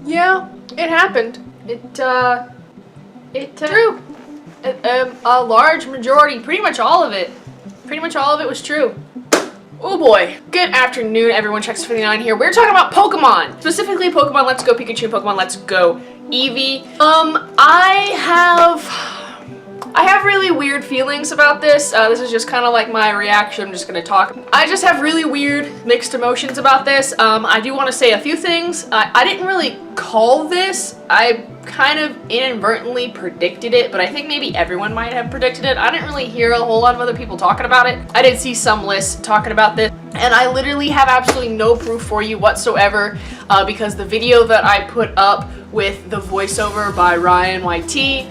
Yeah, it happened. It true. A large majority, pretty much all of it was true. Oh boy. Good afternoon, everyone. Checks59 here. We're talking about Pokemon. Specifically Pokemon Let's Go Pikachu, Pokemon Let's Go Eevee. I have really weird feelings about this. This is just kind of like my reaction. I'm just gonna talk. I just have really weird mixed emotions about this. I do want to say a few things. I didn't really call this. I kind of inadvertently predicted it, but I think maybe everyone might have predicted it. I didn't really hear a whole lot of other people talking about it. I did see some lists talking about this, and I literally have absolutely no proof for you whatsoever, because the video that I put up with the voiceover by Ryan YT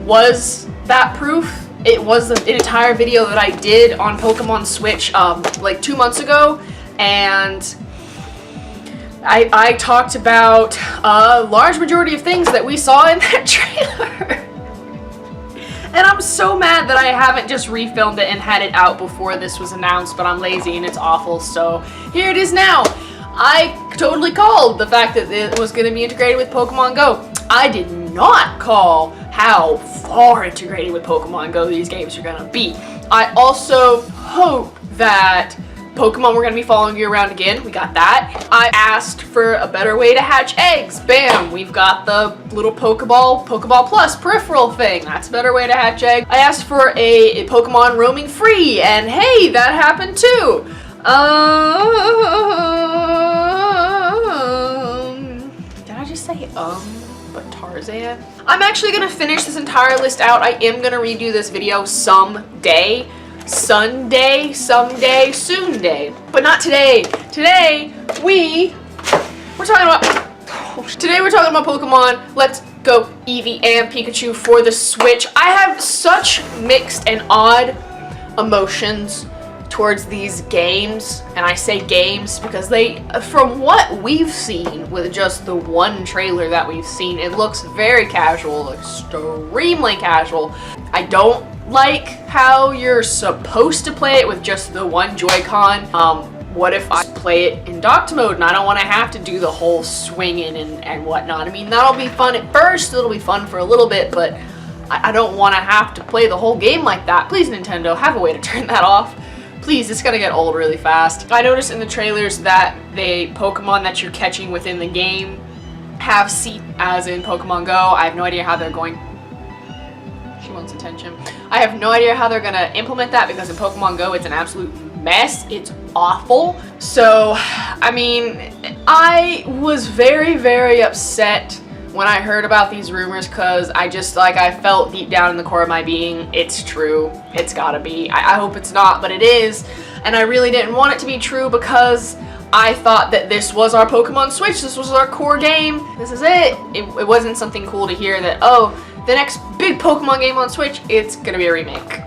was that proof. It was the entire video that I did on Pokemon Switch like 2 months ago, and I talked about a large majority of things that we saw in that trailer. And I'm so mad that I haven't just refilmed it and had it out before this was announced, but I'm lazy and it's awful, so here it is now. I totally called the fact that it was going to be integrated with Pokemon Go. I did not call how far integrated with Pokemon Go these games are going to be. I also hope that Pokemon were going to be following you around again. We got that. I asked for a better way to hatch eggs. Bam! We've got the little Pokeball Plus peripheral thing. That's a better way to hatch eggs. I asked for a Pokemon roaming free, and hey, that happened too. Did I just say but Tarzan? I'm actually gonna finish this entire list out. I am gonna redo this video someday. Sunday, someday, soon day. But not today. Today, we're talking about Pokemon Let's Go Eevee and Pikachu for the Switch. I have such mixed and odd emotions towards these games, and I say games because from what we've seen with just the one trailer that we've seen, it looks very casual, extremely casual. I don't like how you're supposed to play it with just the one Joy-Con. What if I play it in docked mode and I don't want to have to do the whole swinging and whatnot? I mean, that'll be fun at first, it'll be fun for a little bit, but I don't want to have to play the whole game like that. Please, Nintendo, have a way to turn that off. Please, it's gonna get old really fast. I noticed in the trailers that the Pokemon that you're catching within the game have seats, as in Pokemon Go. I have no idea how they're going. She wants attention. I have no idea how they're gonna implement that because in Pokemon Go it's an absolute mess. It's awful. So, I mean, I was very, very upset when I heard about these rumors because I felt deep down in the core of my being, it's true. It's gotta be. I hope it's not, but it is. And I really didn't want it to be true because I thought that this was our Pokemon Switch. This was our core game. This is it. It wasn't something cool to hear that, oh, the next big Pokemon game on Switch, it's gonna be a remake.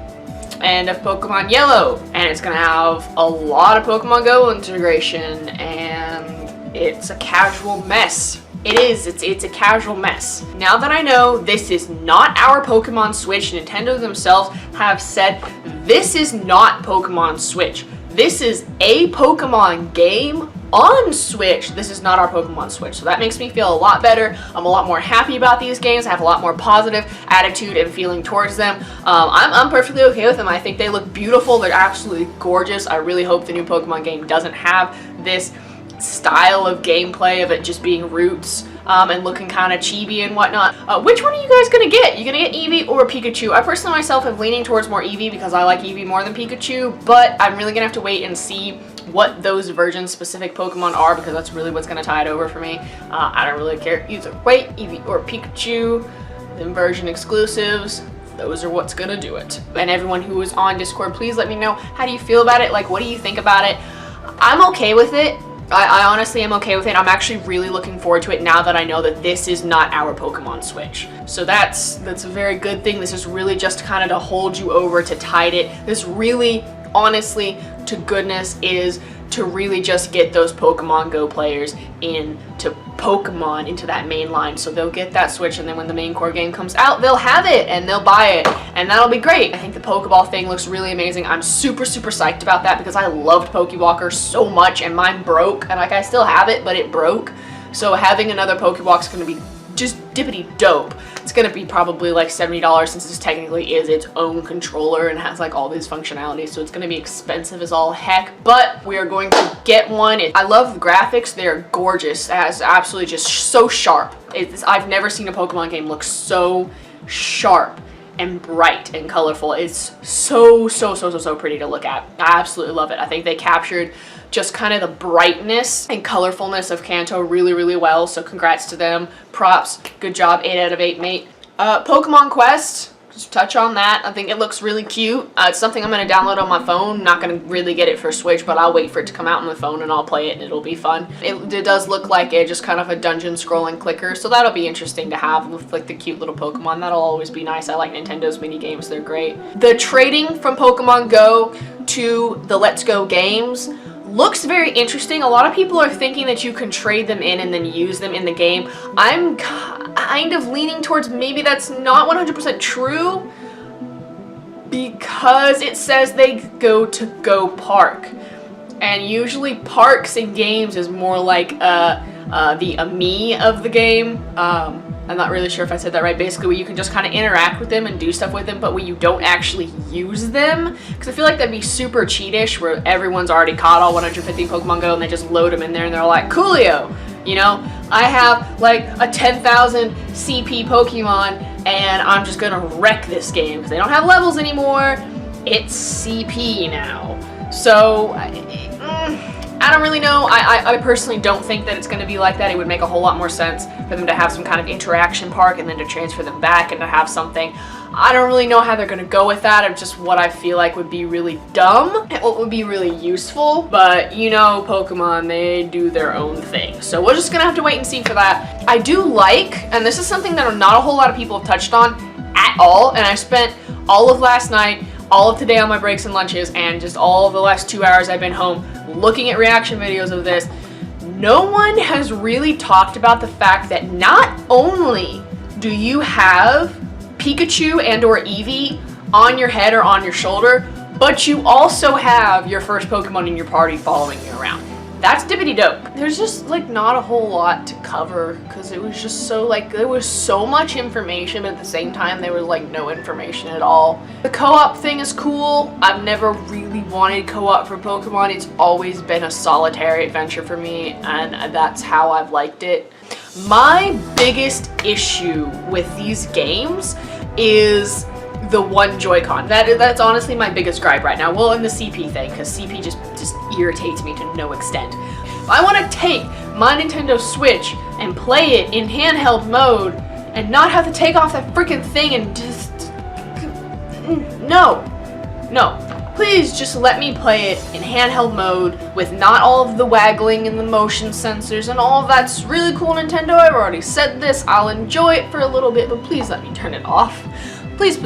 And of Pokemon Yellow. And it's gonna have a lot of Pokemon Go integration. And it's a casual mess. It is. It's a casual mess. Now that I know this is not our Pokemon Switch, Nintendo themselves have said this is not Pokemon Switch. This is a Pokemon game on Switch. This is not our Pokemon Switch. So that makes me feel a lot better. I'm a lot more happy about these games. I have a lot more positive attitude and feeling towards them. I'm perfectly okay with them. I think they look beautiful. They're absolutely gorgeous. I really hope the new Pokemon game doesn't have this style of gameplay of it just being roots and looking kind of chibi and whatnot. Which one are you guys gonna get? You gonna get Eevee or Pikachu? I personally myself am leaning towards more Eevee because I like Eevee more than Pikachu, but I'm really gonna have to wait and see what those version-specific Pokemon are because that's really what's gonna tie it over for me. I don't really care either way, Eevee or Pikachu. Them version exclusives, those are what's gonna do it. And everyone who is on Discord, please let me know, how do you feel about it? Like, what do you think about it? I'm okay with it. I honestly am okay with it. I'm actually really looking forward to it now that I know that this is not our Pokemon Switch. So that's a very good thing. This is really just kind of to hold you over, to tide it. This really, honestly, to goodness, is to really just get those Pokemon Go players into Pokemon into that main line. So they'll get that Switch, and then when the main core game comes out, they'll have it and they'll buy it, and that'll be great. I think the Pokeball thing looks really amazing. I'm super psyched about that because I loved Pokewalker so much, and mine broke, and like I still have it, but it broke. So having another Pokewalk is going to be just dippity dope. It's going to be probably like $70 since this technically is its own controller and has like all these functionalities, so it's going to be expensive as all heck, but we are going to get one. I love the graphics. They're gorgeous. It's absolutely just so sharp. I've never seen a Pokemon game look so sharp and bright and colorful. It's so pretty to look at. I absolutely love it. I think they captured just kind of the brightness and colorfulness of Kanto really well, so congrats to them. Props. Good job. 8 out of 8, mate. Pokemon Quest, just touch on that. I think it looks really cute. It's something I'm going to download on my phone. Not going to really get it for Switch, but I'll wait for it to come out on the phone and I'll play it and it'll be fun. It does look like just kind of a dungeon scrolling clicker, so that'll be interesting to have with like the cute little Pokemon. That'll always be nice. I like Nintendo's mini games. They're great. The trading from Pokemon Go to the Let's Go games looks very interesting. A lot of people are thinking that you can trade them in and then use them in the game. I'm kind of leaning towards maybe that's not 100% true because it says they go to Go Park. And usually parks in games is more like the me of the game. I'm not really sure if I said that right. Basically, where you can just kind of interact with them and do stuff with them, but where you don't actually use them. Because I feel like that'd be super cheatish, where everyone's already caught all 150 Pokemon Go and they just load them in there and they're like, coolio! You know, I have like a 10,000 CP Pokemon and I'm just gonna wreck this game because they don't have levels anymore. It's CP now. So, I don't really know. I personally don't think that it's going to be like that. It would make a whole lot more sense for them to have some kind of interaction park and then to transfer them back and to have something. I don't really know how they're going to go with that. It's just what I feel like would be really dumb and what would be really useful. But, you know, Pokemon, they do their own thing. So we're just going to have to wait and see for that. I do like, and this is something that not a whole lot of people have touched on at all, and I spent all of last night, all of today on my breaks and lunches, and just all of the last 2 hours I've been home looking at reaction videos of this. No one has really talked about the fact that not only do you have Pikachu and or Eevee on your head or on your shoulder, but you also have your first Pokemon in your party following you around. That's dippity dope. There's just like not a whole lot to cover because it was just so like there was so much information, but at the same time there was like no information at all. The co-op thing is cool. I've never really wanted co-op for Pokemon. It's always been a solitary adventure for me, and that's how I've liked it. My biggest issue with these games is the one Joy-Con. That's honestly my biggest gripe right now. Well, and the CP thing, because CP just irritates me to no extent. If I want to take my Nintendo Switch and play it in handheld mode and not have to take off that freaking thing and just... No. Please just let me play it in handheld mode with not all of the waggling and the motion sensors and all of that's really cool, Nintendo. I've already said this. I'll enjoy it for a little bit, but please let me turn it off. Please.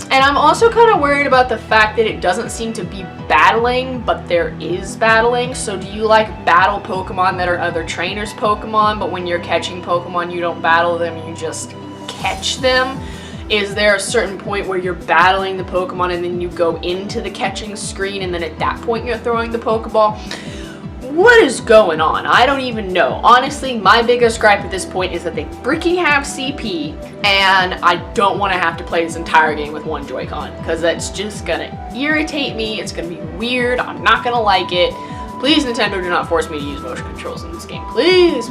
And I'm also kind of worried about the fact that it doesn't seem to be battling, but there is battling. So do you like battle Pokemon that are other trainers' Pokemon, but when you're catching Pokemon, you don't battle them, you just catch them? Is there a certain point where you're battling the Pokemon and then you go into the catching screen and then at that point you're throwing the Pokeball? What is going on? I don't even know. Honestly, my biggest gripe at this point is that they freaking have CP, and I don't want to have to play this entire game with one Joy-Con, because that's just gonna irritate me. It's gonna be weird. I'm not gonna like it. Please, Nintendo, do not force me to use motion controls in this game. Please.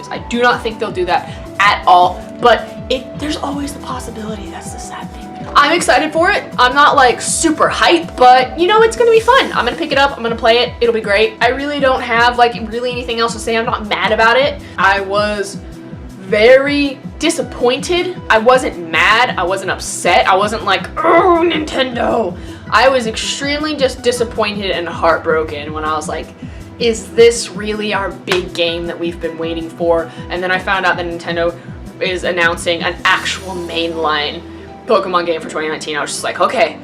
I do not think they'll do that at all, but there's always the possibility. That's the sad thing. I'm excited for it. I'm not like super hyped, but you know, it's gonna be fun. I'm gonna pick it up, I'm gonna play it, it'll be great. I really don't have like really anything else to say. I'm not mad about it. I was very disappointed. I wasn't mad, I wasn't upset, I wasn't like, oh, Nintendo. I was extremely just disappointed and heartbroken when I was like, is this really our big game that we've been waiting for? And then I found out that Nintendo is announcing an actual mainline Pokemon game for 2019. I was just like, okay,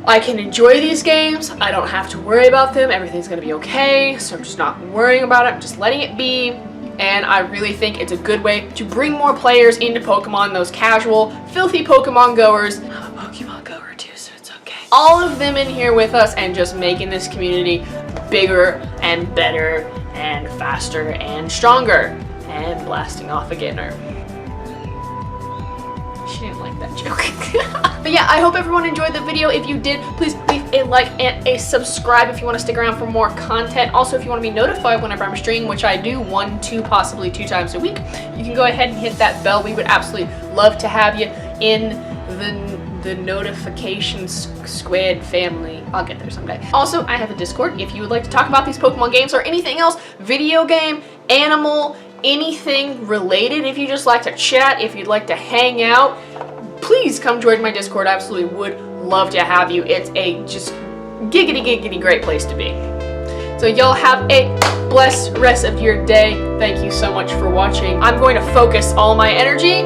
I can enjoy these games. I don't have to worry about them. Everything's gonna be okay. So I'm just not worrying about it. I'm just letting it be. and I really think it's a good way to bring more players into Pokemon, those casual, filthy Pokemon goers. I'm a Pokemon goer too, so it's okay. All of them in here with us and just making this community bigger and better and faster and stronger. And blasting off again, or she didn't like that joke. But yeah, I hope everyone enjoyed the video. If you did, please leave a like and a subscribe if you want to stick around for more content. Also, if you want to be notified whenever I'm streaming, which I do 1, 2, possibly 2 times a week, you can go ahead and hit that bell. We would absolutely love to have you in the notification squid family. I'll get there someday. Also, I have a Discord if you would like to talk about these Pokemon games or anything else, video game, animal, anything related. If you just like to chat, if you'd like to hang out, please come join my Discord. I absolutely would love to have you. It's a just giggity great place to be. So y'all have a blessed rest of your day. Thank you so much for watching. I'm going to focus all my energy